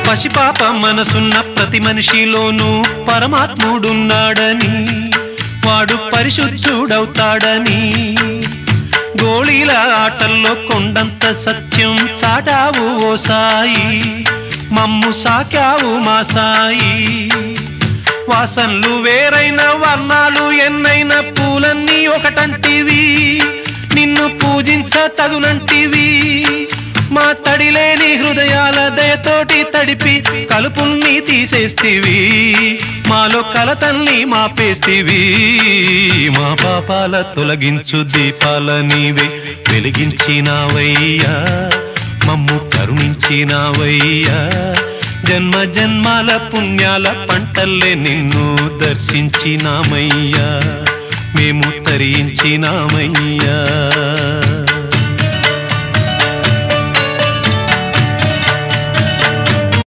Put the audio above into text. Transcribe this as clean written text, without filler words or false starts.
పసిపాప మనసున్న ప్రతి మనిషిలోనూ పరమాత్ముడున్నాడని, వాడు పరిశుద్ధుడవుతాడని, గోళీల ఆటల్లో కొండంత సత్యం చాటావు ఓ సాయి, మమ్ము సాకావు మా సాయి. వాసనలు వేరైన వర్ణాలు ఎన్నైన పూలన్నీ ఒకటంటివి, నిన్ను పూజించ తగునంటివి. మా తడిలేని హృదయాల దయతోటి తడిపి కలుపుల్ని తీసేస్తివి, మాలో కలతల్ని మాపేస్తివి. మా పాపాల తొలగించు దీపాల నీవే వెలిగించినావయ్యా, మమ్ము కరుణించినావయ్యా. జన్మ జన్మాల పుణ్యాల పంటల్లే నిన్ను దర్శించినామయ్యా, మేము తరించినామయ్యా.